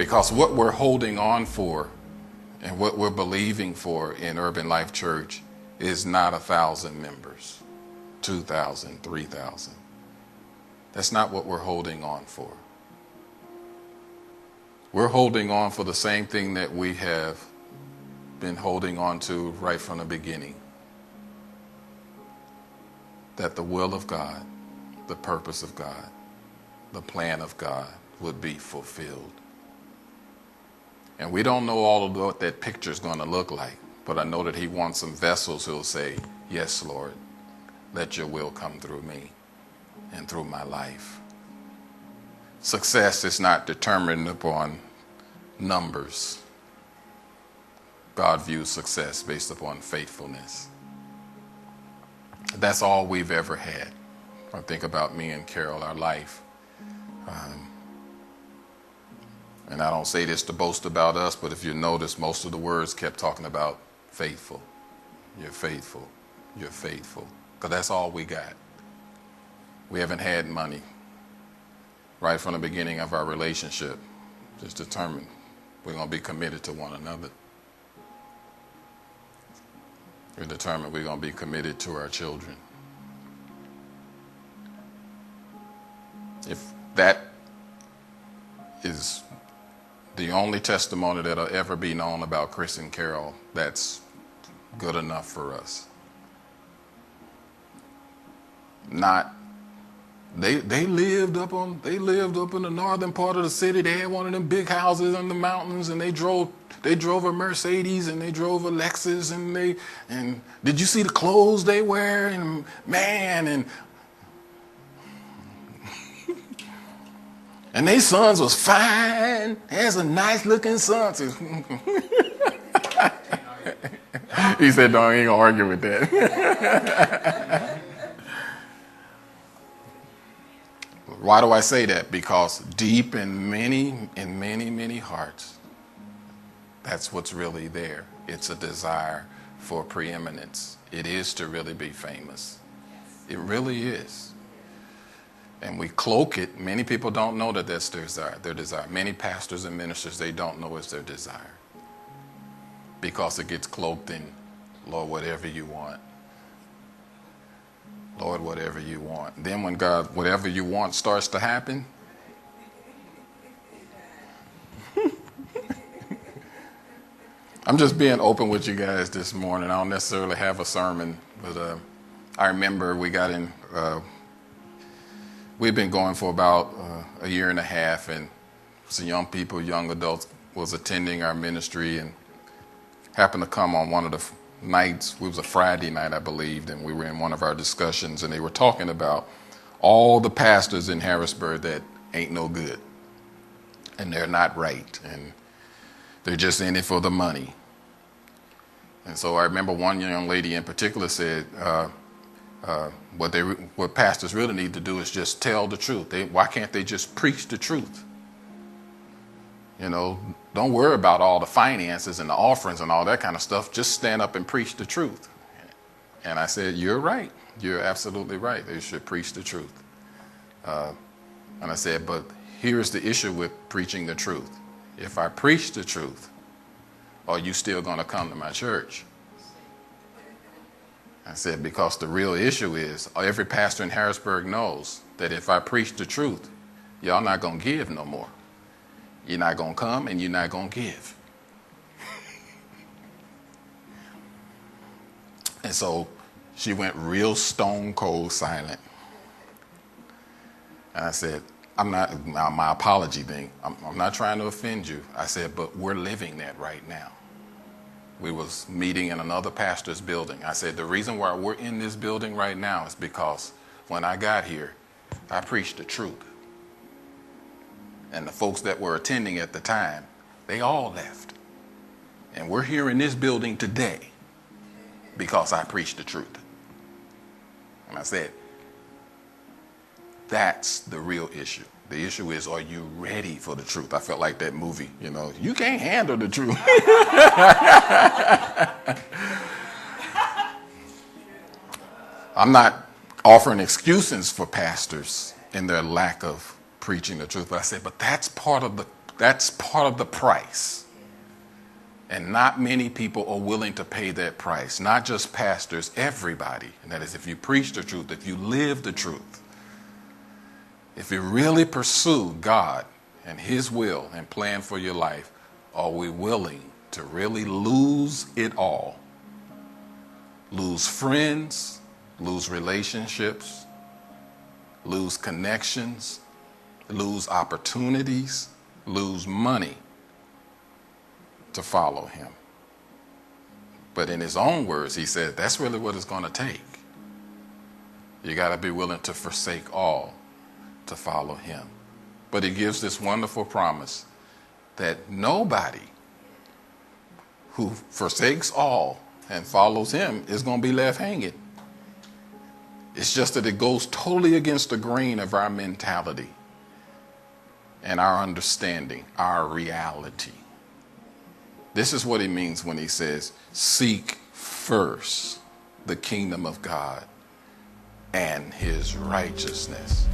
Because what we're holding on for and what we're believing for in Urban Life Church is not 1,000 members, 2,000, 3,000. That's not what we're holding on for. We're holding on for the same thing that we have been holding on to right from the beginning. That the will of God, the purpose of God, the plan of God would be fulfilled. And we don't know all of what that picture is going to look like, but I know that he wants some vessels who'll say, yes, Lord, let your will come through me and through my life. Success is not determined upon numbers. God views success based upon faithfulness. That's all we've ever had. I think about me and Carol, our life. And I don't say this to boast about us, but if you notice, most of the words kept talking about faithful. You're faithful. You're faithful. Because that's all we got. We haven't had money. Right from the beginning of our relationship, just determined we're going to be committed to one another. We're determined we're going to be committed to our children. If that is the only testimony that'll ever be known about Chris and Carol, that's good enough for us. They lived up in the northern part of the city. They had one of them big houses in the mountains, and they drove a Mercedes and they drove a Lexus, and did you see the clothes they wear? And man, and they sons was fine. Has a nice looking son. He said, "No, I ain't gonna argue with that." Why do I say that? Because deep in many hearts, that's what's really there. It's a desire for preeminence. It is to really be famous. It really is. And we cloak it. Many people don't know that that's their desire. Many pastors and ministers, they don't know it's their desire. Because it gets cloaked in, Lord, whatever you want. Lord, whatever you want. Then when God, whatever you want starts to happen, I'm just being open with you guys this morning. I don't necessarily have a sermon, but I remember we've been going for about a year and a half, and some young people, young adults was attending our ministry and happened to come on one of the nights. It was a Friday night, I believed, and we were in one of our discussions, and they were talking about all the pastors in Harrisburg that ain't no good, and they're not right, and they're just in it for the money. And so I remember one young lady in particular said, what pastors really need to do is just tell the truth. Why can't they just preach the truth? You know, don't worry about all the finances and the offerings and all that kind of stuff. Just stand up and preach the truth. And I said, you're right. You're absolutely right. They should preach the truth. And I said, but here's the issue with preaching the truth. If I preach the truth, are you still going to come to my church? I said, because the real issue is every pastor in Harrisburg knows that if I preach the truth, y'all not going to give no more. You're not going to come and you're not going to give. And so she went real stone cold silent. And I said, my apology thing, I'm not trying to offend you. I said, but we're living that right now. We was meeting in another pastor's building. I said, the reason why we're in this building right now is because when I got here, I preached the truth. And the folks that were attending at the time, they all left. And we're here in this building today because I preached the truth. And I said, that's the real issue. The issue is, are you ready for the truth? I felt like that movie, you know, you can't handle the truth. I'm not offering excuses for pastors in their lack of preaching the truth, but I said, but that's part of the That's part of the price. And not many people are willing to pay that price. Not just pastors, everybody. And that is if you preach the truth, if you live the truth, if you really pursue God and his will and plan for your life, are we willing to really lose it all? Lose friends, lose relationships, lose connections, lose opportunities, lose money to follow him. But in his own words, he said, that's really what it's going to take. You got to be willing to forsake all to follow him. But he gives this wonderful promise that nobody who forsakes all and follows him is going to be left hanging. It's just that it goes totally against the grain of our mentality and our understanding, our reality. This is what he means when he says, seek first the kingdom of God and his righteousness,